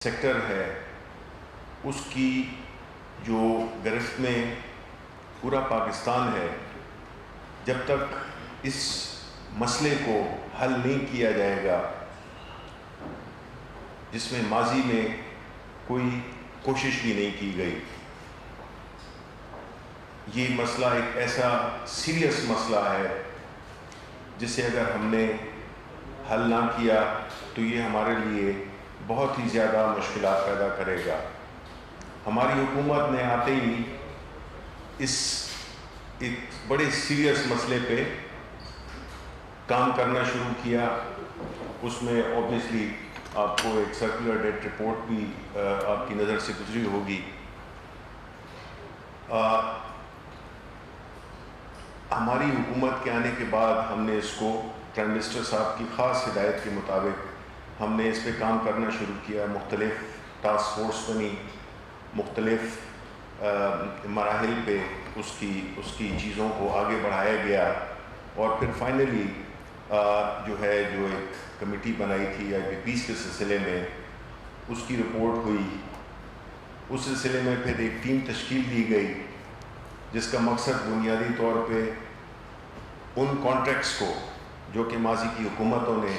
Sector ہے اس کی جو گرفت میں پورا پاکستان ہے، جب تک اس مسئلے کو حل نہیں کیا جائے گا جس میں ماضی میں کوئی کوشش بھی نہیں کی گئی، یہ مسئلہ ایک ایسا سیریس مسئلہ ہے جسے اگر ہم نے حل نہ کیا تو یہ ہمارے لیے بہت ہی زیادہ مشکلات پیدا کرے گا۔ ہماری حکومت نے آتے ہی اس ایک بڑے سیریس مسئلے پہ کام کرنا شروع کیا۔ اس میں اوبیسلی آپ کو ایک سرکولر ڈیٹ رپورٹ بھی آپ کی نظر سے گزری ہوگی۔ ہماری حکومت کے آنے کے بعد ہم نے اس کو پرائم منسٹر صاحب کی خاص ہدایت کے مطابق ہم نے اس پہ کام کرنا شروع کیا۔ مختلف ٹاسک فورس بنی، مختلف مراحل پہ اس کی چیزوں کو آگے بڑھایا گیا، اور پھر فائنلی جو ایک کمیٹی بنائی تھی IPPs کے سلسلے میں، اس کی رپورٹ ہوئی۔ اس سلسلے میں پھر ایک ٹیم تشکیل دی گئی جس کا مقصد بنیادی طور پہ ان کانٹریکٹس کو جو کہ ماضی کی حکومتوں نے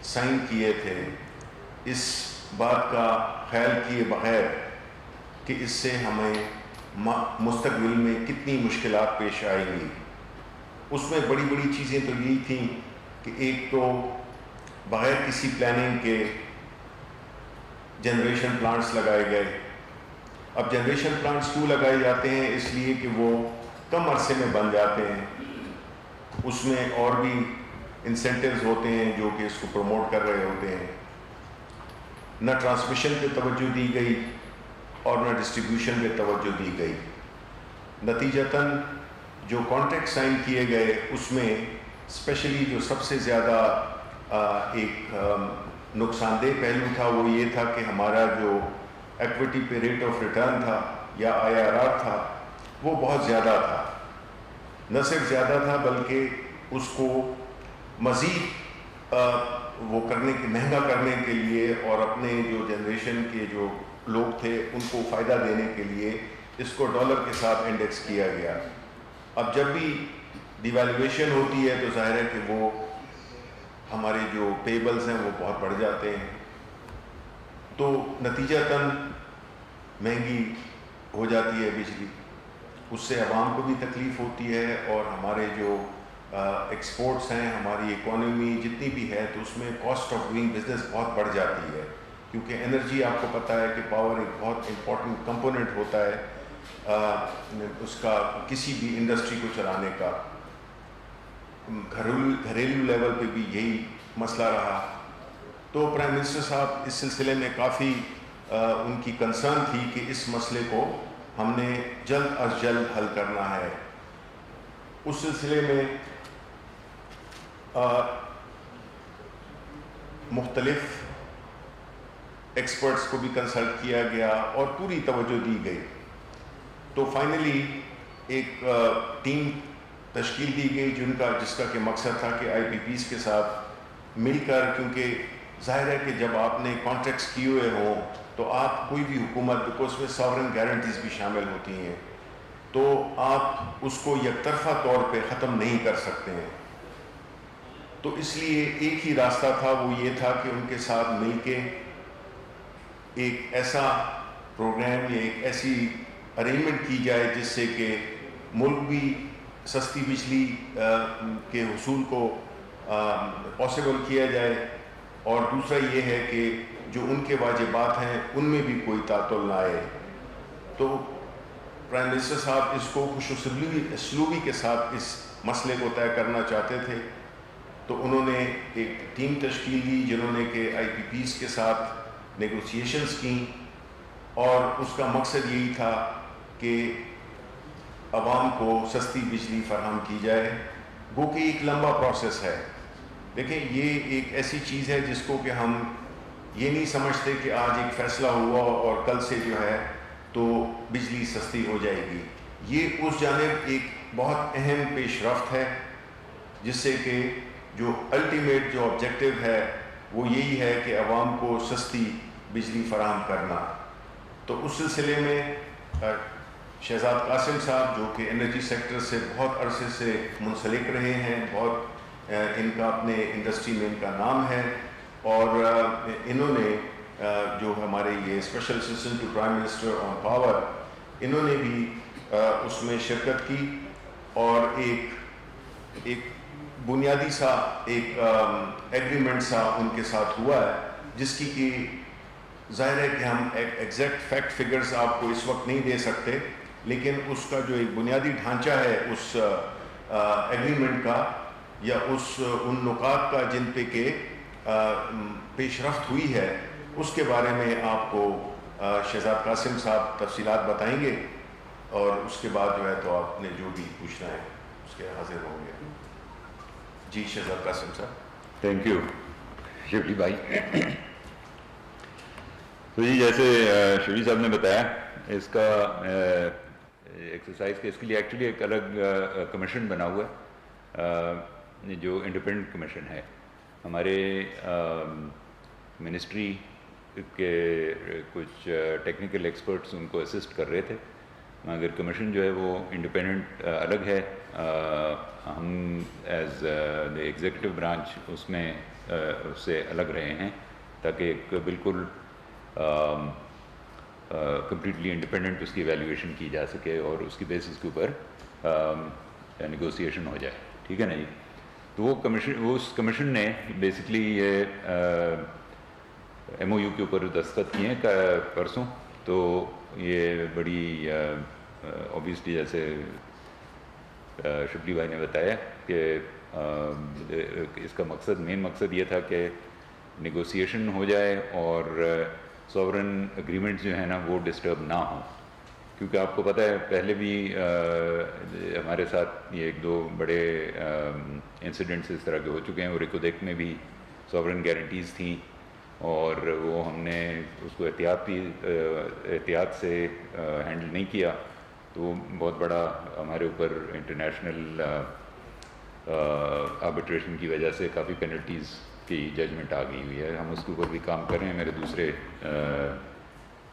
سائن کیے تھے، اس بات کا خیال کیے بغیر کہ اس سے ہمیں مستقبل میں کتنی مشکلات پیش آئیں گی۔ اس میں بڑی بڑی چیزیں تو یہی تھیں کہ ایک تو بغیر کسی پلاننگ کے جنریشن پلانٹس لگائے گئے۔ اب جنریشن پلانٹس کیوں لگائے جاتے ہیں؟ اس لیے کہ وہ کم عرصے میں بن جاتے ہیں، اس میں اور بھی انسینٹیوز ہوتے ہیں جو کہ اس کو پروموٹ کر رہے ہوتے ہیں۔ نہ ٹرانسمیشن پہ توجہ دی گئی اور نہ ڈسٹریبیوشن پہ توجہ دی گئی۔ نتیجتاً جو کانٹریکٹ سائن کیے گئے اس میں اسپیشلی جو سب سے زیادہ ایک نقصان دہ پہلو تھا وہ یہ تھا کہ ہمارا جو ایکویٹی پہ ریٹ آف ریٹرن تھا یا IRR تھا وہ بہت زیادہ تھا۔ نہ صرف زیادہ تھا بلکہ اس کو مزید وہ مہنگا کرنے کے لیے اور اپنے جو جنریشن کے جو لوگ تھے ان کو فائدہ دینے کے لیے اس کو ڈالر کے ساتھ انڈیکس کیا گیا۔ اب جب بھی ڈیویلویشن ہوتی ہے تو ظاہر ہے کہ وہ ہمارے جو پیبلز ہیں وہ بہت بڑھ جاتے ہیں، تو نتیجتاً مہنگی ہو جاتی ہے بجلی، اس سے عوام کو بھی تکلیف ہوتی ہے، اور ہمارے جو ایکسپورٹس ہیں، ہماری اکانومی جتنی بھی ہے تو اس میں کاسٹ آف ڈوئنگ بزنس بہت بڑھ جاتی ہے، کیونکہ انرجی آپ کو پتہ ہے کہ پاور ایک بہت امپورٹنٹ کمپوننٹ ہوتا ہے اس کا کسی بھی انڈسٹری کو چلانے کا۔ گھریلو لیول پہ بھی یہی مسئلہ رہا، تو پرائم منسٹر صاحب اس سلسلے میں کافی ان کی کنسرن تھی کہ اس مسئلے کو ہم نے جلد از جلد حل کرنا ہے۔ اس سلسلے میں مختلف ایکسپرٹس کو بھی کنسلٹ کیا گیا اور پوری توجہ دی گئی، تو فائنلی ایک ٹیم تشکیل دی گئی جس کا کہ مقصد تھا کہ IPPs کے ساتھ مل کر، کیونکہ ظاہر ہے کہ جب آپ نے کانٹریکٹس کیے ہوئے ہوں تو آپ کوئی بھی حکومت کو اس میں ساورن گارنٹیز بھی شامل ہوتی ہیں، تو آپ اس کو یک طرفہ طور پہ ختم نہیں کر سکتے ہیں۔ تو اس لیے ایک ہی راستہ تھا، وہ یہ تھا کہ ان کے ساتھ مل کے ایک ایسا پروگرام یا ایک ایسی ارینجمنٹ کی جائے جس سے کہ ملک بھی سستی بجلی کے حصول کو پاسبل کیا جائے، اور دوسرا یہ ہے کہ جو ان کے واجبات ہیں ان میں بھی کوئی تعطل نہ آئے۔ تو پرائم منسٹر صاحب اس کو خوش اسلوبی کے ساتھ اس مسئلے کو طے کرنا چاہتے تھے، تو انہوں نے ایک ٹیم تشکیل دی جنہوں نے کہ IPPs کے ساتھ نیگوسیشنز کی، اور اس کا مقصد یہی تھا کہ عوام کو سستی بجلی فراہم کی جائے، وہ کہ ایک لمبا پروسیس ہے۔ دیکھیں، یہ ایک ایسی چیز ہے جس کو کہ ہم یہ نہیں سمجھتے کہ آج ایک فیصلہ ہوا اور کل سے جو ہے تو بجلی سستی ہو جائے گی۔ یہ اس جانب ایک بہت اہم پیش رفت ہے جس سے کہ جو الٹیمیٹ جو آبجیکٹیو ہے وہ یہی ہے کہ عوام کو سستی بجلی فراہم کرنا. تو اس سلسلے میں شہزاد قاسم صاحب جو کہ انرجی سیکٹر سے بہت عرصے سے منسلک رہے ہیں, بہت ان کا اپنے انڈسٹری میں ان کا نام ہے, اور انہوں نے جو ہمارے یہ special assistant to prime minister on power, انہوں نے بھی اس میں شرکت کی, اور ایک بنیادی سا ایک ایگریمنٹ سا ان کے ساتھ ہوا ہے, جس کی کہ ظاہر ہے کہ ہم ایگزیکٹ فیکٹ فگرز آپ کو اس وقت نہیں دے سکتے, لیکن اس کا جو ایک بنیادی ڈھانچہ ہے اس ایگریمنٹ کا, یا ان نکات کا جن پہ کہ پیش رفت ہوئی ہے, اس کے بارے میں آپ کو شہزاد قاسم صاحب تفصیلات بتائیں گے, اور اس کے بعد جو ہے تو آپ نے جو بھی پوچھنا ہے اس کے حاضر ہوں گے. جی شہزاد قاسم صاحب. تھینک یو شبلی بھائی. تو جی جیسے شبلی صاحب نے بتایا, اس کا ایکسرسائز کے اس کے لیے ایکچولی ایک الگ کمیشن بنا ہوا ہے, جو انڈیپینڈنٹ کمیشن ہے. ہمارے منسٹری کے کچھ ٹیکنیکل ایکسپرٹس ان کو اسسٹ کر رہے تھے, مگر کمیشن جو ہے وہ انڈیپینڈنٹ الگ ہے. ہم ایز دی ایگزیکٹو برانچ اس میں اس سے الگ رہے ہیں, تاکہ ایک بالکل کمپلیٹلی انڈیپینڈنٹ اس کی ایویلیویشن کی جا سکے, اور اس کی بیسس کے اوپر نیگوسیشن ہو جائے. ٹھیک ہے نا جی. تو وہ اس کمیشن نے بیسکلی یہ ایم او یو کے اوپر دستخط کیے ہیں پرسوں. تو یہ بڑی اوبیسلی جیسے شبلی بھائی نے بتایا کہ اس کا مین مقصد یہ تھا کہ نیگوسیشن ہو جائے اور سوورن اگریمنٹس جو ہیں نا وہ ڈسٹرب نہ ہوں, کیونکہ آپ کو پتہ ہے پہلے بھی ہمارے ساتھ یہ ایک دو بڑے انسیڈنٹس اس طرح کے ہو چکے ہیں, اور ریکودیک میں بھی سوورن گارنٹیز تھیں, اور وہ ہم نے اس کو احتیاط سے ہینڈل نہیں کیا, تو وہ بہت بڑا ہمارے اوپر انٹرنیشنل آربیٹریشن کی وجہ سے کافی پینلٹیز کی ججمنٹ آ گئی ہوئی ہے. ہم اس کے اوپر بھی کام کر رہے ہیں میرے دوسرے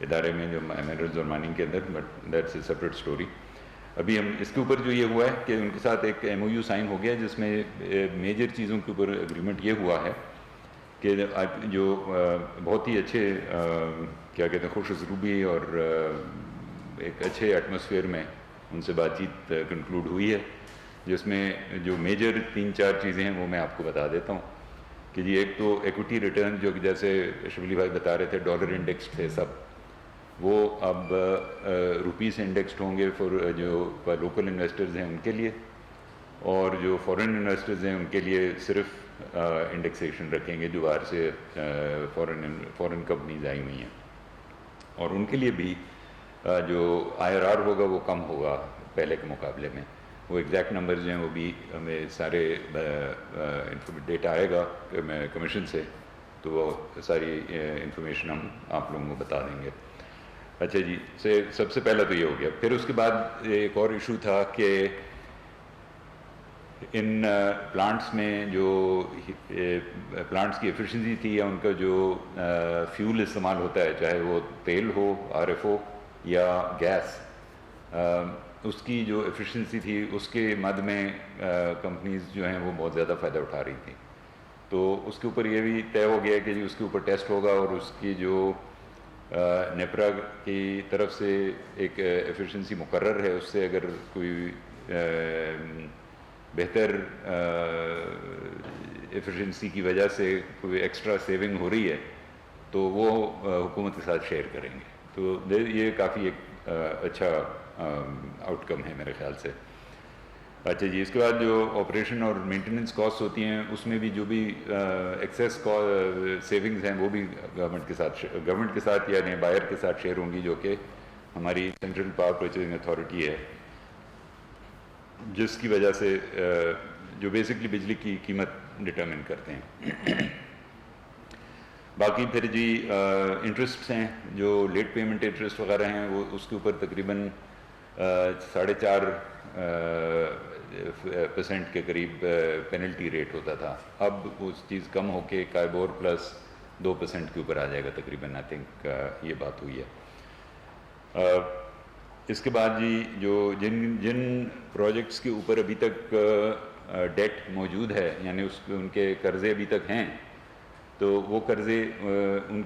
ادارے میں جو منرلز اور مائننگ کے اندر, but that's a separate story. ابھی ہم اس کے اوپر جو یہ ہوا ہے کہ ان کے ساتھ ایک ایم او یو سائن ہو گیا, جس میں میجر چیزوں کے اوپر اگریمنٹ یہ ہوا ہے کہ جو بہت ہی اچھے کیا کہتے ہیں خوش اسلوبی اور ایک اچھے ایٹماسفیئر میں ان سے بات چیت کنکلوڈ ہوئی ہے, جس میں جو میجر 3-4 چیزیں ہیں وہ میں آپ کو بتا دیتا ہوں. کہ جی ایک تو ایکوٹی ریٹرن, جو کہ جیسے شبلی بھائی بتا رہے تھے ڈالر انڈیکسڈ تھے سب, وہ اب روپی سے انڈیکسڈ ہوں گے فور جو لوکل انویسٹرز ہیں ان کے لیے, اور جو فورن انویسٹرز ہیں ان کے لیے صرف انڈیکسیشن رکھیں گے جو باہر سے فورن کمپنیز آئی ہوئی ہیں, اور ان کے لیے بھی جو آئی آر آر ہوگا وہ کم ہوگا پہلے کے مقابلے میں. وہ ایگزیکٹ نمبرز جو ہیں وہ بھی ہمیں سارے ڈیٹا آئے گا کمیشن سے, تو وہ ساری انفارمیشن ہم آپ لوگوں کو بتا دیں گے. اچھا جی, سب سے پہلا تو یہ ہو گیا. پھر اس کے بعد ایک اور ایشو تھا کہ ان پلانٹس میں جو پلانٹس کی ایفیشنسی تھی, یا ان کا جو فیول استعمال ہوتا ہے, چاہے وہ تیل ہو, آر ایف او یا گیس, اس کی جو ایفیشنسی تھی اس کے مد میں کمپنیز جو ہیں وہ بہت زیادہ فائدہ اٹھا رہی تھیں. تو اس کے اوپر یہ بھی طے ہو گیا کہ جی اس کے اوپر ٹیسٹ ہوگا, اور اس کی جو نیپرا کی طرف سے ایک ایفیشنسی مقرر ہے, اس سے اگر کوئی بہتر ایفیشنسی کی وجہ سے کوئی ایکسٹرا سیونگ ہو رہی ہے تو وہ حکومت کے ساتھ شیئر کریں گے. تو یہ کافی ایک اچھا آؤٹ کم ہے میرے خیال سے. اچھا جی, اس کے بعد جو آپریشن اور مینٹیننس کاسٹ ہوتی ہیں اس میں بھی جو بھی ایکسیس سیونگز ہیں وہ بھی گورنمنٹ کے ساتھ یعنی بائر کے ساتھ شیئر ہوں گی, جو کہ ہماری سینٹرل پاور پرچیزنگ اتھارٹی ہے, جس کی وجہ سے جو بیسکلی بجلی کی قیمت ڈٹرمن کرتے ہیں. باقی پھر جی انٹرسٹس ہیں, جو لیٹ پیمنٹ انٹرسٹ وغیرہ ہیں, وہ اس کے اوپر تقریباً 4.5% کے قریب پینلٹی ریٹ ہوتا تھا. اب وہ چیز کم ہو کے کائبور پلس 2% کے اوپر آ جائے گا تقریباً. آئی تھنک یہ بات ہوئی ہے. اس کے بعد جی جو جن پروجیکٹس کے اوپر ابھی تک ڈیٹ موجود ہے, یعنی ان کے قرضے ابھی تک ہیں, تو وہ قرضے ان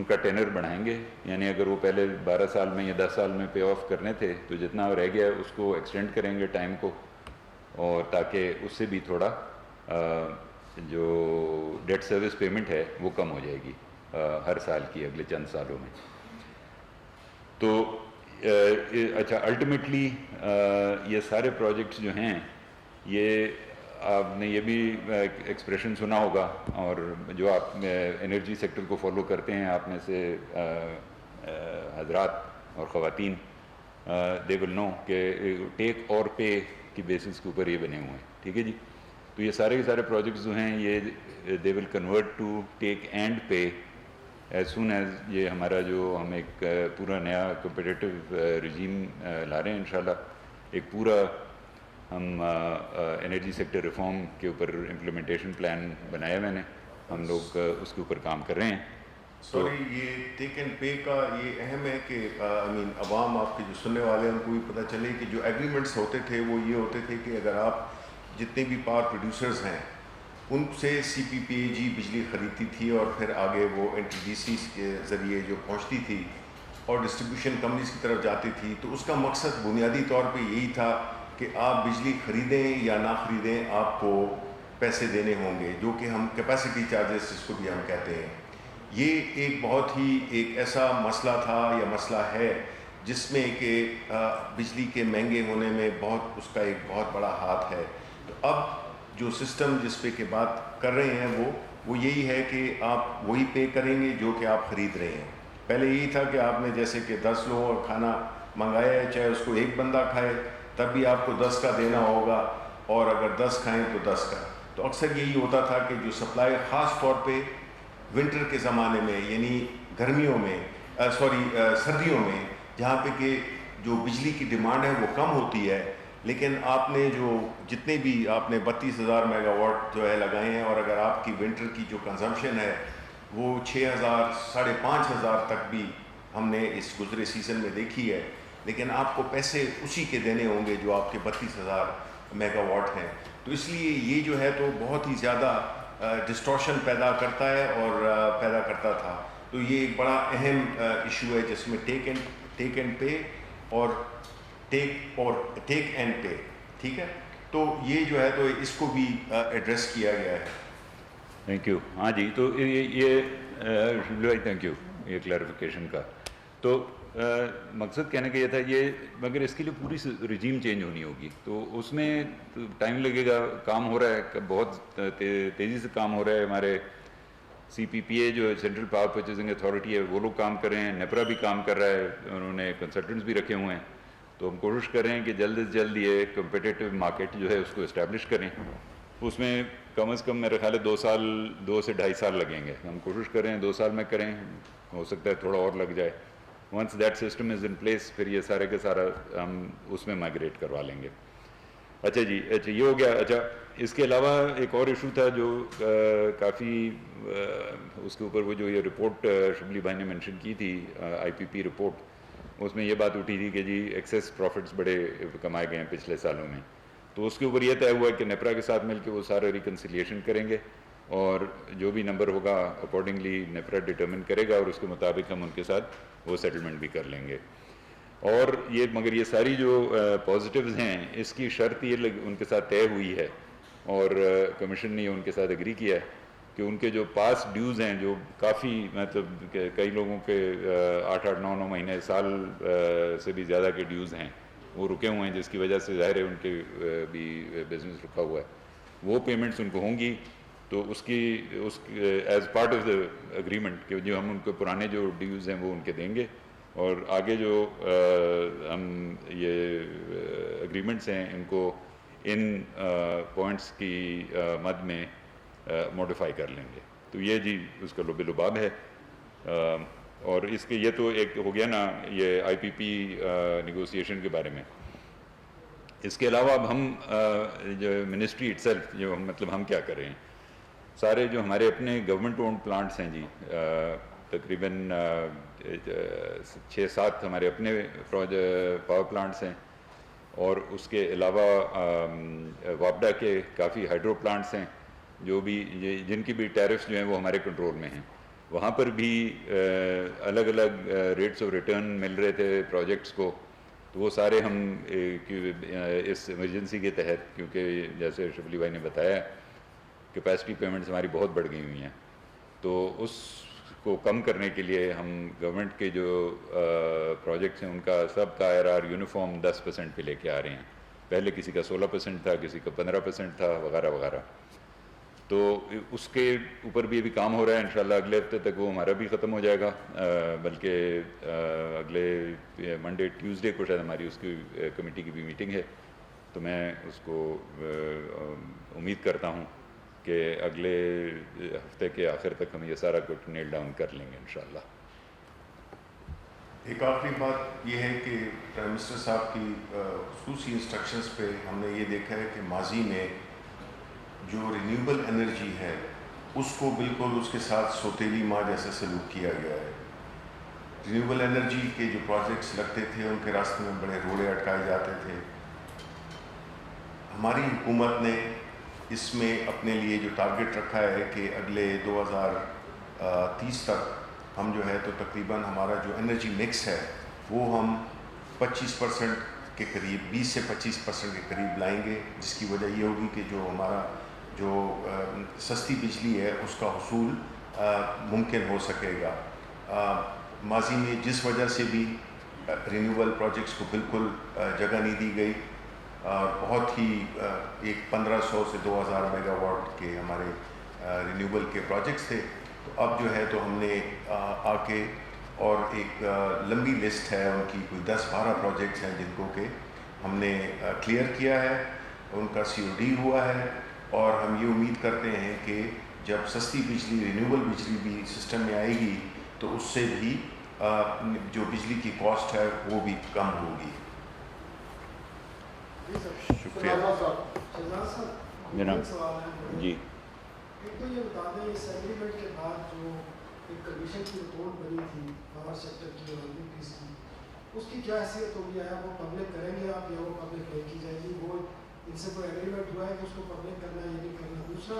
کا ٹینر بڑھائیں گے. یعنی اگر وہ پہلے 12 سال میں یا 10 سال میں پے آف کرنے تھے, تو جتنا رہ گیا اس کو ایکسٹینڈ کریں گے ٹائم کو, اور تاکہ اس سے بھی تھوڑا جو ڈیٹ سروس پیمنٹ ہے وہ کم ہو جائے گی ہر سال کی اگلے چند سالوں میں. تو اچھا, الٹیمیٹلی یہ سارے پروجیکٹس جو ہیں, یہ آپ نے یہ بھی ایکسپریشن سنا ہوگا, اور جو آپ انرجی سیکٹر کو فالو کرتے ہیں آپ میں سے حضرات اور خواتین, دے ول نو کہ ٹیک اور پے کی بیسس کے اوپر یہ بنے ہوئے ہیں. ٹھیک ہے جی. تو یہ سارے کے سارے پروجیکٹس جو ہیں یہ they will convert to take and pay as soon as یہ ہمارا جو ہم ایک پورا نیا کمپٹیٹو رجیم لا رہے ہیں انشاءاللہ. ایک پورا ہم انرجی سیکٹر ریفارم کے اوپر امپلیمنٹیشن پلان بنایا میں نے, ہم لوگ اس کے اوپر کام کر رہے ہیں. سوری, یہ ٹیک اینڈ پے کا یہ اہم ہے کہ عوام آپ کے جو سننے والے ہیں ان کو بھی پتہ چلے کہ جو ایگریمنٹس ہوتے تھے وہ یہ ہوتے تھے کہ اگر آپ جتنے بھی پاور پروڈیوسرز ہیں ان سے سی پی پی اے جی بجلی خریدتی تھی, اور پھر آگے وہ این ٹی ڈی سی کے ذریعے جو پہنچتی تھی اور ڈسٹریبیوشن کمپنیز کی طرف جاتی تھی, تو اس کا مقصد بنیادی طور پہ یہی تھا کہ آپ بجلی خریدیں یا نہ خریدیں آپ کو پیسے دینے ہوں گے, جو کہ ہم کیپیسٹی چارجز جس کو بھی ہم کہتے ہیں. یہ ایک بہت ہی ایک ایسا مسئلہ تھا یا مسئلہ ہے جس میں کہ بجلی کے مہنگے ہونے میں بہت اس کا ایک بہت بڑا ہاتھ ہے. تو اب جو سسٹم جس پہ کہ بات کر رہے ہیں وہ یہی ہے کہ آپ وہی پے کریں گے جو کہ آپ خرید رہے ہیں. پہلے یہی تھا کہ آپ نے جیسے کہ 10 لوگوں کا کھانا منگایا ہے, چاہے اس کو ایک بندہ کھائے تب بھی آپ کو 10 کا دینا ہوگا, اور اگر 10 کھائیں تو 10 کا. تو اکثر یہی ہوتا تھا کہ جو سپلائی خاص طور پہ ونٹر کے زمانے میں, یعنی گرمیوں میں سردیوں میں, جہاں پہ کہ جو بجلی کی ڈیمانڈ ہے وہ کم ہوتی ہے, لیکن آپ نے جو جتنے بھی آپ نے 32,000 میگا واٹ جو ہے لگائے ہیں, اور اگر آپ کی ونٹر کی جو کنزمپشن ہے وہ 6,000 5,500 تک بھی ہم نے اس گزرے سیزن میں دیکھی ہے, لیکن آپ کو پیسے اسی کے دینے ہوں گے جو آپ کے 32,000 میگا واٹ ہیں. تو اس لیے یہ جو ہے تو بہت ہی زیادہ ڈسٹورشن پیدا کرتا ہے اور پیدا کرتا تھا. تو یہ ایک بڑا اہم ایشو ہے جس میں ٹیک اینڈ پے اور ٹیک اینڈ پے. ٹھیک ہے, تو یہ جو ہے تو اس کو بھی ایڈریس کیا گیا ہے. Thank you. ہاں جی, تو یہ بھائی تھینک یو یہ کلیریفیکیشن کا. تو مقصد کہنے کا یہ تھا, یہ مگر اس کے لیے پوری رجیم چینج ہونی ہوگی, تو اس میں ٹائم لگے گا. کام ہو رہا ہے, بہت تیزی سے کام ہو رہا ہے. ہمارے سی پی پی اے جو سینٹرل پاور پرچیزنگ اتھارٹی ہے وہ لوگ کام کر رہے ہیں, نیپرا بھی کام کر رہا ہے, انہوں نے کنسلٹنٹس بھی رکھے ہوئے ہیں. تو ہم کوشش کر رہے ہیں کہ جلد از جلد یہ کمپیٹیٹیو مارکیٹ جو ہے اس کو اسٹیبلش کریں. اس میں کم از کم میرے خیال ہے 2 سے 2.5 سال لگیں گے. ہم کوشش کر رہے ہیں 2 سال میں کریں, ہو سکتا ہے تھوڑا اور لگ جائے. Once that system is in place, پھر یہ سارے کے سارا ہم اس میں مائگریٹ کروا لیں گے. اچھا جی, اچھا یہ ہو گیا. اچھا, اس کے علاوہ ایک اور ایشو تھا جو کافی اس کے اوپر وہ جو یہ رپورٹ شبلی بھائی نے مینشن کی تھی, آئی پی پی رپورٹ, اس میں یہ بات اٹھی تھی کہ جی ایکسیس پروفٹس بڑے کمائے گئے ہیں پچھلے سالوں میں. تو اس کے اوپر یہ طے ہوا ہے کہ نیپرا کے ساتھ مل کے وہ سارا ریکنسیلیشن کریں گے, اور جو بھی نمبر ہوگا اکارڈنگلی نیپرا ڈٹرمن کرے گا, اور اس کے مطابق ہم ان کے ساتھ وہ سیٹلمنٹ بھی کر لیں گے. اور یہ مگر یہ ساری جو پازیٹیوز ہیں اس کی شرط یہ ان کے ساتھ طے ہوئی ہے, اور کمیشن نے ان کے ساتھ اگری کیا ہے کہ ان کے جو پاس ڈیوز ہیں, جو کافی مطلب کئی لوگوں کے 8-9 مہینے سال سے بھی زیادہ کے ڈیوز ہیں وہ رکے ہوئے ہیں, جس کی وجہ سے ظاہر ہے ان کے بھی بزنس رکا ہوا ہے. وہ پیمنٹس ان کو ہوں گی. تو اس as part of the agreement کہ جو ہم ان کو پرانے جو ڈیوز ہیں وہ ان کے دیں گے, اور آگے جو ہم یہ اگریمنٹس ہیں ان کو ان پوائنٹس کی مد میں موڈیفائی کر لیں گے. تو یہ جی اس کا لب لباب ہے. اور اس کے یہ تو ایک ہو گیا نا یہ آئی پی پی نیگوسیشن کے بارے میں. اس کے علاوہ اب ہم جو منسٹری اٹ سیلف جو مطلب ہم کیا کر رہے ہیں, سارے جو ہمارے اپنے گورنمنٹ اونڈ پلانٹس ہیں جی، تقریباً 6-7 ہمارے اپنے پاور پلانٹس ہیں، اور اس کے علاوہ وابڈا کے کافی ہائیڈرو پلانٹس ہیں جو بھی جن کی بھی ٹیرفس جو ہیں وہ ہمارے کنٹرول میں ہیں. وہاں پر بھی الگ الگ ریٹس آف ریٹرن مل رہے تھے پروجیکٹس کو، تو وہ سارے ہم اس ایمرجنسی کے تحت، کیونکہ جیسے شبلی بھائی نے بتایا کیپیسٹی پیمنٹس ہماری بہت بڑھ گئی ہوئی ہیں، تو اس کو کم کرنے کے لیے ہم گورنمنٹ کے جو پروجیکٹس ہیں ان کا سب کا IRR یونیفارم 10% پہ لے کے آ رہے ہیں. پہلے کسی کا 16% تھا، کسی کا 15% تھا، وغیرہ وغیرہ. تو اس کے اوپر بھی ابھی کام ہو رہا ہے. انشاءاللہ اگلے ہفتے تک وہ ہمارا بھی ختم ہو جائے گا، بلکہ اگلے منڈے ٹیوزڈے کو شاید ہماری اس کی کمیٹی کی بھی میٹنگ ہے، تو میں اس کو امید کرتا ہوں کہ اگلے ہفتے کے آخر تک ہم یہ سارا کچھ نیل ڈاؤن کر لیں گے انشاءاللہ. ایک آخری بات یہ ہے کہ پرائم منسٹر صاحب کی خصوصی انسٹرکشنز پہ ہم نے یہ دیکھا ہے کہ ماضی میں جو رینیوبل انرجی ہے اس کو بالکل اس کے ساتھ سوتیلی ماں جیسا سلوک کیا گیا ہے. رینیوبل انرجی کے جو پروجیکٹس لگتے تھے ان کے راستے میں بڑے روڑے اٹکائے جاتے تھے. ہماری حکومت نے اس میں اپنے لیے جو ٹارگٹ رکھا ہے کہ اگلے 2030 تک ہم جو ہے تو تقریباً ہمارا جو انرجی مکس ہے وہ ہم 25% کے قریب، 20 سے 25% کے قریب لائیں گے، جس کی وجہ یہ ہوگی کہ جو ہمارا جو سستی بجلی ہے اس کا حصول ممکن ہو سکے گا. ماضی میں جس وجہ سے بھی رینیوبل پروجیکٹس کو بالکل جگہ نہیں دی گئی، بہت ہی ایک 1500 سے 2000 میگا واٹ کے ہمارے رینیوبل کے پروجیکٹس تھے. تو اب جو ہے تو ہم نے آ کے اور ایک لمبی لسٹ ہے ان کی، کوئی 10-12 پروجیکٹس ہیں جن کو کہ ہم نے کلیئر کیا ہے، ان کا COD ہوا ہے، اور ہم یہ امید کرتے ہیں کہ جب سستی بجلی، رینیوبل بجلی بھی سسٹم میں آئے گی تو اس سے بھی جو بجلی کی کاسٹ ہے وہ بھی کم ہوگی. شکریہ جناب. جی ایک تو یہ بتا دیں اس ایگریمنٹ کے بعد جو ایک کمیشن کی رپورٹ بنی تھی پاور سیکٹر کی اور IPPs کی، اس کی کیا حیثیت ہوگی؟ آیا وہ پبلک کریں گے آپ یا وہ پبلک نہیں کی جائے گی؟ وہ ان سے کوئی ایگریمنٹ ہوا ہے کہ اس کو پبلک کرنا ہے یا نہیں کرنا؟ دوسرا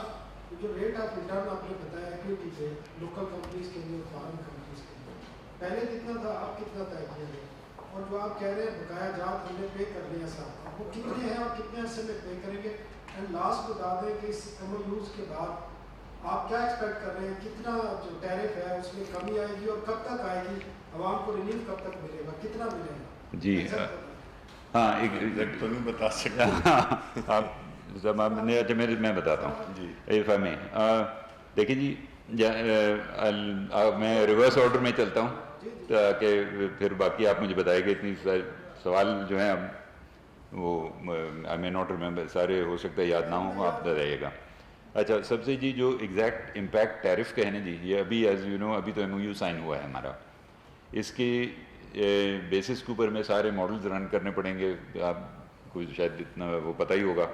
جو ریٹ آف ریٹرن آپ نے بتایا ایکویٹی پہ لوکل کمپنیز کے لیے، فارن کمپنیز کے لیے، پہلے کتنا تھا، اب کتنا طے کیا گیا؟ اور جو آپ کہہ رہے ہیں بقایا جات ہم نے پے کر لیا صاحب، اب وہ کتنے ہیں اور کتنے عرصے میں پے کریں گے؟ اینڈ لاسٹ بتا دیں کہ اس MOUs کے بعد آپ کیا ایکسپیکٹ کر رہے ہیں، کتنا جو ٹیرف ہے اس میں کمی آئے گی اور کب تک آئے گی؟ عوام کو ریلیف کب تک ملے گا، کتنا ملے گا؟ جی ہاں، ایک تو نہیں بتا سکتا آپ نے، میں بتاتا ہوں جی. میں دیکھیے جی، میں ریورس آرڈر میں چلتا ہوں تاکہ پھر باقی آپ مجھے بتائے گا. اتنی سوال جو ہیں اب وہ آئی مے ناٹ ریممبر، سارے ہو سکتا ہے یاد نہ ہوں، آپ بتائیے گا. اچھا، سب سے جی جو ایگزیکٹ امپیکٹ ٹیرف کا ہے نا جی، یہ ابھی ایز یو نو ابھی تو MOU سائن ہوا ہے ہمارا. اس کے بیسس کے اوپر میں سارے ماڈلز رن کرنے پڑیں گے. آپ کو شاید اتنا وہ پتہ ہی ہوگا،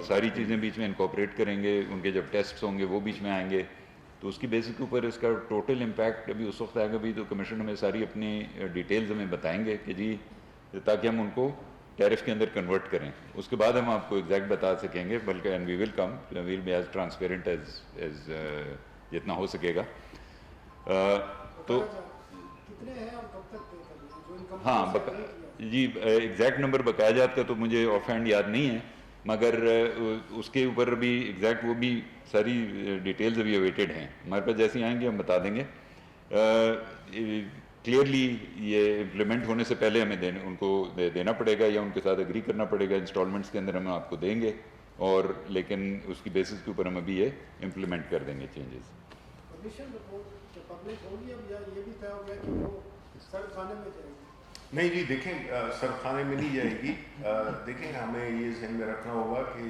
ساری چیزیں بیچ میں انکوپریٹ کریں گے، ان کے جب ٹیسٹس ہوں گے وہ بیچ میں آئیں گے، تو اس کی بیسس کے اوپر اس کا ٹوٹل امپیکٹ ابھی اس وقت آئے گا. بھی تو کمیشن ہمیں ساری اپنی ڈیٹیلز ہمیں بتائیں گے کہ جی، تاکہ ہم ان کو ٹیرف کے اندر کنورٹ کریں. اس کے بعد ہم آپ کو ایگزیکٹ بتا سکیں گے، بلکہ and we will come, we'll be as transparent as جتنا ہو سکے گا. تو ہاں جی، ایگزیکٹ نمبر بقایا جات کا تو مجھے آف ہینڈ یاد نہیں ہے، مگر اس کے اوپر بھی ایگزیکٹ وہ بھی ساری ڈیٹیلز ابھی اویٹڈ ہیں ہمارے پاس. جیسے ہی آئیں گے ہم بتا دیں گے. کلیئرلی یہ امپلیمنٹ ہونے سے پہلے ہمیں ان کو دینا پڑے گا یا ان کے ساتھ اگری کرنا پڑے گا. انسٹالمنٹس کے اندر ہم آپ کو دیں گے، اور لیکن اس کی بیسس کے اوپر ہم ابھی یہ امپلیمنٹ کر دیں گے چینجز. نہیں جی، دیکھیں سرد خانے میں نہیں جائے گی. دیکھیں ہمیں یہ ذہن میں رکھنا ہوگا کہ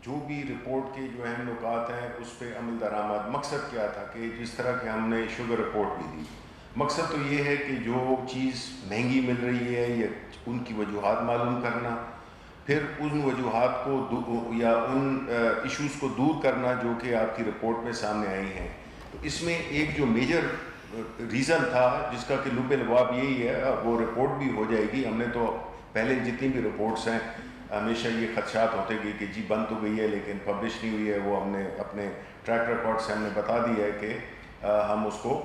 جو بھی رپورٹ کے جو اہم نکات ہیں اس پہ عمل درآمد. مقصد کیا تھا کہ جس طرح کہ ہم نے شوگر رپورٹ بھی دی، مقصد تو یہ ہے کہ جو چیز مہنگی مل رہی ہے یا ان کی وجوہات معلوم کرنا، پھر ان وجوہات کو یا ان ایشوز کو دور کرنا جو کہ آپ کی رپورٹ میں سامنے آئی ہیں. تو اس میں ایک جو میجر ریزن تھا جس کا کہ لب لباب یہی ہے، وہ رپورٹ بھی ہو جائے گی. ہم نے تو پہلے جتنی بھی رپورٹس ہیں ہمیشہ یہ خدشات ہوتے گئے کہ جی بند تو گئی ہے لیکن پبلش نہیں ہوئی ہے، وہ ہم نے اپنے ٹریک ریکارڈ سے ہم نے بتا دیا ہے کہ ہم اس کو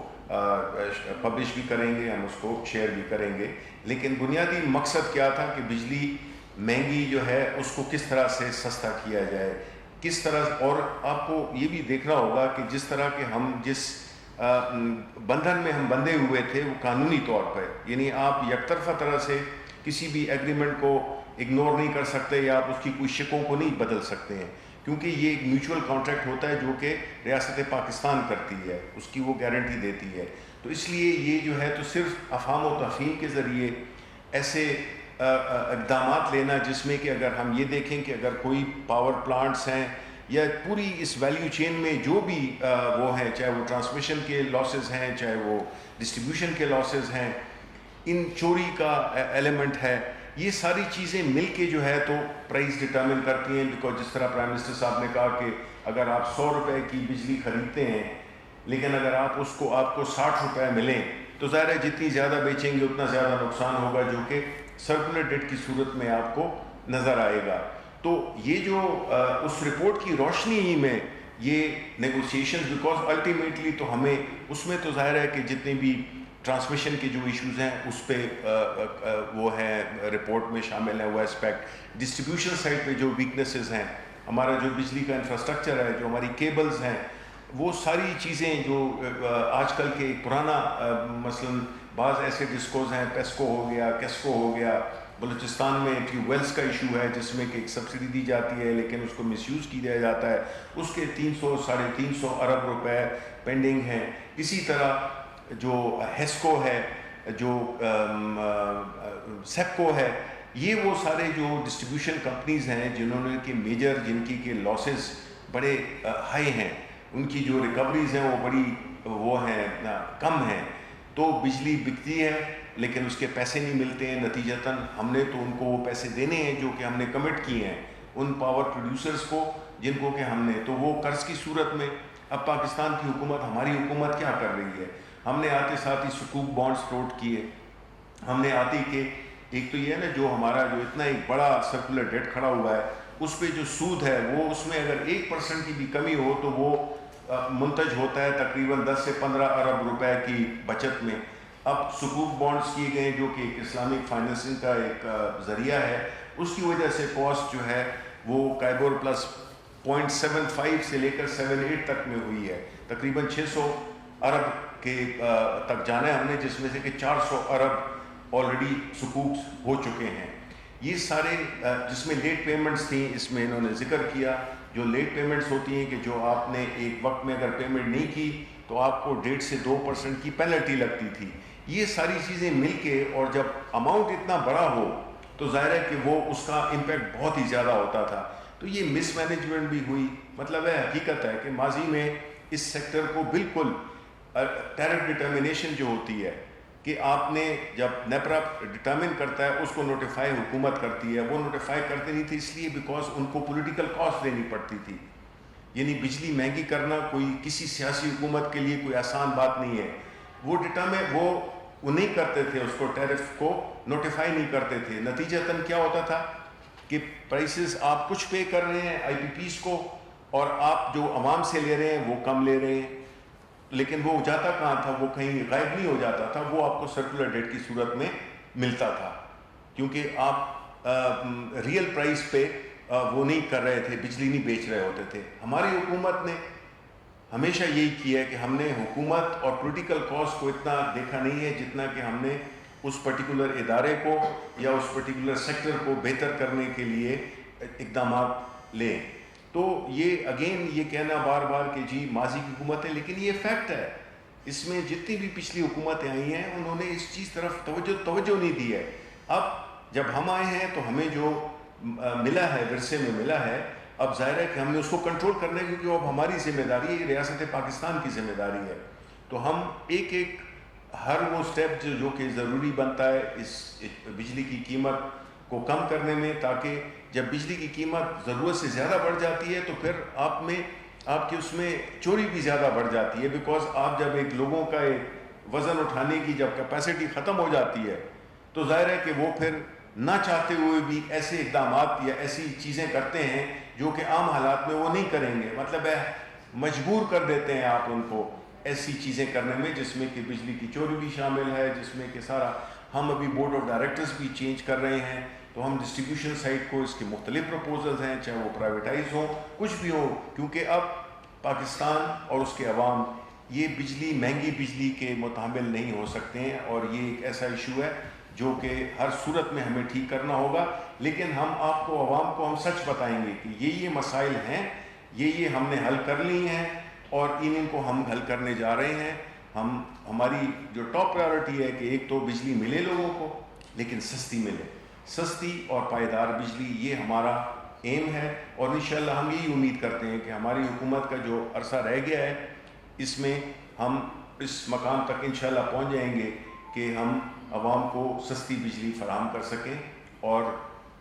پبلش بھی کریں گے، ہم اس کو شیئر بھی کریں گے. لیکن بنیادی مقصد کیا تھا کہ بجلی مہنگی جو ہے اس کو کس طرح سے سستا کیا جائے، کس طرح. اور آپ کو یہ بھی دیکھنا ہوگا کہ جس طرح کہ ہم جس بندھن میں ہم بندھے ہوئے تھے وہ قانونی طور پہ، یعنی آپ یک طرفہ طرح سے کسی بھی ایگریمنٹ کو اگنور نہیں کر سکتے یا آپ اس کی کوئی شکوں کو نہیں بدل سکتے ہیں، کیونکہ یہ ایک میوچول کانٹریکٹ ہوتا ہے جو کہ ریاست پاکستان کرتی ہے، اس کی وہ گارنٹی دیتی ہے. تو اس لیے یہ جو ہے تو صرف افہام و تفہیم کے ذریعے ایسے اقدامات لینا جس میں کہ اگر ہم یہ دیکھیں کہ اگر کوئی پاور پلانٹس ہیں یا پوری اس ویلیو چین میں جو بھی وہ ہیں، چاہے وہ ٹرانسمیشن کے لاسز ہیں، چاہے وہ ڈسٹریبیوشن کے لاسز ہیں، ان چوری کا ایلیمنٹ ہے، یہ ساری چیزیں مل کے جو ہے تو پرائز ڈٹرمن کرتی ہیں. بیکاز جس طرح پرائم منسٹر صاحب نے کہا کہ اگر آپ 100 روپے کی بجلی خریدتے ہیں لیکن اگر آپ کو 60 روپے ملیں تو ظاہر ہے جتنی زیادہ بیچیں گے اتنا زیادہ نقصان ہوگا، جو کہ سرکولر ڈیٹ کی صورت میں آپ کو نظر آئے گا. تو یہ جو اس رپورٹ کی روشنی ہی میں یہ نیگوسیشنز، بیکاز الٹیمیٹلی تو ہمیں اس میں تو ظاہر ہے کہ جتنے بھی ٹرانسمیشن کے جو ایشوز ہیں اس پہ وہ ہیں رپورٹ میں شامل ہیں وہ اسپیکٹ. ڈسٹریبیوشن سائڈ پہ جو ویکنیسز ہیں، ہمارا جو بجلی کا انفراسٹرکچر ہے، جو ہماری کیبلز ہیں، وہ ساری چیزیں جو آج کل کے ایک پرانا مثلاً بعض ایسے ڈسکوز ہیں، پیسکو ہو گیا، کیسکو ہو گیا، بلوچستان میں ٹیوب ویلز کا ایشو ہے جس میں کہ ایک سبسڈی دی جاتی ہے لیکن اس کو مس یوز کیا جاتا ہے، اس کے 300-350 ارب روپے پینڈنگ ہیں. اسی طرح جو ہیسکو ہے، جو سیپکو ہے، یہ وہ سارے جو ڈسٹریبیوشن کمپنیز ہیں جنہوں نے کہ میجر جن کی کہ لاسز بڑے ہائی ہیں، ان کی جو ریکوریز ہیں وہ بڑی وہ ہیں کم ہیں. تو بجلی بکتی ہے لیکن اس کے پیسے نہیں ملتے ہیں. نتیجتاً ہم نے تو ان کو وہ پیسے دینے ہیں جو کہ ہم نے کمٹ کیے ہیں ان پاور پروڈیوسرز کو، جن کو کہ ہم نے تو وہ قرض کی صورت میں. اب پاکستان کی حکومت، ہماری حکومت کیا کر رہی ہے؟ ہم نے آتے ساتھ ہی سکوک بانڈز فلوٹ کیے. ہم نے آتے کہ ایک تو یہ ہے نا جو ہمارا جو اتنا ایک بڑا سرکولر ڈیٹ کھڑا ہوا ہے اس پہ جو سود ہے وہ اس میں اگر 1% کی بھی کمی ہو تو وہ منتج ہوتا ہے تقریباً 10 سے 15 ارب روپے کی بچت میں. اب سکوک بانڈز کیے گئے جو کہ ایک اسلامک فائنینسنگ کا ایک ذریعہ ہے، اس کی وجہ سے کاسٹ جو ہے وہ کائبور پلس 0.75 سے لے کر 7-8 تک میں ہوئی ہے. تقریباً 600 ارب کے تک جانا ہے ہم نے، جس میں سے کہ 400 ارب آلریڈی سکوکس ہو چکے ہیں. یہ سارے جس میں لیٹ پیمنٹس تھیں اس میں انہوں نے ذکر کیا. جو لیٹ پیمنٹس ہوتی ہیں کہ جو آپ نے ایک وقت میں اگر پیمنٹ نہیں کی تو آپ کو 1.5 سے 2% کی پینلٹی لگتی تھی. یہ ساری چیزیں مل کے اور جب اماؤنٹ اتنا بڑا ہو تو ظاہر ہے کہ وہ اس کا امپیکٹ بہت ہی زیادہ ہوتا تھا. تو یہ مس مینجمنٹ بھی ہوئی. مطلب ہے حقیقت ہے کہ ماضی میں اس سیکٹر کو بالکل ٹیرف ڈٹرمنیشن جو ہوتی ہے کہ آپ نے جب نیپرا ڈٹرمن کرتا ہے اس کو نوٹیفائی حکومت کرتی ہے، وہ نوٹیفائی کرتے نہیں تھے اس لیے بیکاز ان کو پولیٹیکل کاسٹ دینی پڑتی تھی. یعنی بجلی مہنگی کرنا کوئی کسی سیاسی حکومت کے لیے کوئی آسان بات نہیں ہے. وہ ڈٹرمن وہ نہیں کرتے تھے، اس کو ٹیرف کو نوٹیفائی نہیں کرتے تھے. نتیجتاً کیا ہوتا تھا کہ پرائسز آپ کچھ پے کر رہے ہیں آئی پی پیز کو اور آپ جو عوام سے لے رہے ہیں وہ کم لے رہے ہیں، لیکن وہ جاتا کہاں تھا؟ وہ کہیں غائب نہیں ہو جاتا تھا، وہ آپ کو سرکولر ڈیٹ کی صورت میں ملتا تھا کیونکہ آپ ریئل پرائس پہ وہ نہیں کر رہے تھے، بجلی نہیں بیچ رہے ہوتے تھے. ہماری حکومت نے ہمیشہ یہی کیا ہے کہ ہم نے حکومت اور پولیٹیکل کاسٹ کو اتنا دیکھا نہیں ہے جتنا کہ ہم نے اس پرٹیکولر ادارے کو یا اس پرٹیکولر سیکٹر کو بہتر کرنے کے لیے اقدامات لیں. تو یہ اگین یہ کہنا بار بار کہ جی ماضی کی حکومتیں، لیکن یہ فیکٹ ہے اس میں جتنی بھی پچھلی حکومتیں آئی ہیں انہوں نے اس چیز طرف توجہ نہیں دی ہے. اب جب ہم آئے ہیں تو ہمیں جو ملا ہے ورثے میں ملا ہے، اب ظاہر ہے کہ ہم نے اس کو کنٹرول کرنا ہے کیونکہ اب ہماری ذمہ داری ہے، ریاست پاکستان کی ذمہ داری ہے. تو ہم ایک ایک ہر وہ سٹیپ جو کہ ضروری بنتا ہے اس بجلی کی قیمت کو کم کرنے میں، تاکہ جب بجلی کی قیمت ضرورت سے زیادہ بڑھ جاتی ہے تو پھر آپ کی اس میں چوری بھی زیادہ بڑھ جاتی ہے، بیکاز آپ جب ایک لوگوں کا ایک وزن اٹھانے کی جب کیپیسٹی ختم ہو جاتی ہے تو ظاہر ہے کہ وہ پھر نہ چاہتے ہوئے بھی ایسے اقدامات یا ایسی چیزیں کرتے ہیں جو کہ عام حالات میں وہ نہیں کریں گے، مطلب ہے مجبور کر دیتے ہیں آپ ان کو ایسی چیزیں کرنے میں، جس میں کہ بجلی کی چوری بھی شامل ہے، جس میں کہ سارا ہم ابھی بورڈ آف ڈائریکٹرز بھی چینج کر رہے ہیں، تو ہم ڈسٹریبیوشن سائٹ کو اس کے مختلف پروپوزلز ہیں، چاہے وہ پرائیویٹائز ہوں کچھ بھی ہوں، کیونکہ اب پاکستان اور اس کے عوام یہ بجلی مہنگی بجلی کے متحمل نہیں ہو سکتے ہیں، اور یہ ایک ایسا ایشو ہے جو کہ ہر صورت میں ہمیں ٹھیک کرنا ہوگا، لیکن ہم آپ کو عوام کو ہم سچ بتائیں گے کہ یہ مسائل ہیں، یہ ہم نے حل کر لی ہیں اور ان کو ہم حل کرنے جا رہے ہیں۔ ہماری جو ٹاپ پرائیورٹی ہے کہ ایک تو بجلی ملے لوگوں کو، لیکن سستی ملے، سستی اور پائیدار بجلی، یہ ہمارا ایم ہے، اور انشاءاللہ ہم یہی امید کرتے ہیں کہ ہماری حکومت کا جو عرصہ رہ گیا ہے اس میں ہم اس مقام تک انشاءاللہ پہنچ جائیں گے کہ ہم عوام کو سستی بجلی فراہم کر سکیں اور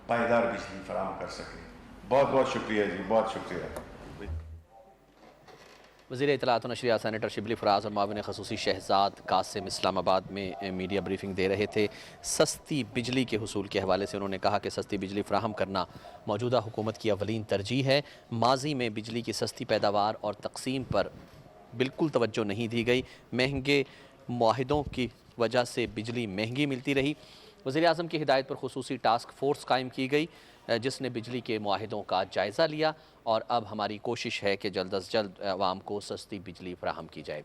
پائیدار بجلی فراہم کر سکیں۔ بہت بہت شکریہ جی، بہت شکریہ۔ وزیر اطلاعات و نشریات سینیٹر شبلی فراز اور معاون خصوصی شہزاد قاسم اسلام آباد میں میڈیا بریفنگ دے رہے تھے۔ سستی بجلی کے حصول کے حوالے سے انہوں نے کہا کہ سستی بجلی فراہم کرنا موجودہ حکومت کی اولین ترجیح ہے۔ ماضی میں بجلی کی سستی پیداوار اور تقسیم پر بالکل توجہ نہیں دی گئی، مہنگے معاہدوں کی وجہ سے بجلی مہنگی ملتی رہی۔ وزیراعظم کی ہدایت پر خصوصی ٹاسک فورس قائم کی گئی جس نے بجلی کے معاہدوں کا جائزہ لیا، اور اب ہماری کوشش ہے کہ جلد از جلد عوام کو سستی بجلی فراہم کی جائے۔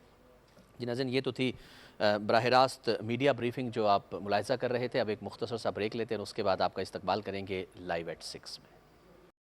جی ناظرین، یہ تو تھی براہ راست میڈیا بریفنگ جو آپ ملاحظہ کر رہے تھے۔ اب ایک مختصر سا بریک لیتے ہیں اور اس کے بعد آپ کا استقبال کریں گے لائیو ایٹ 6 میں۔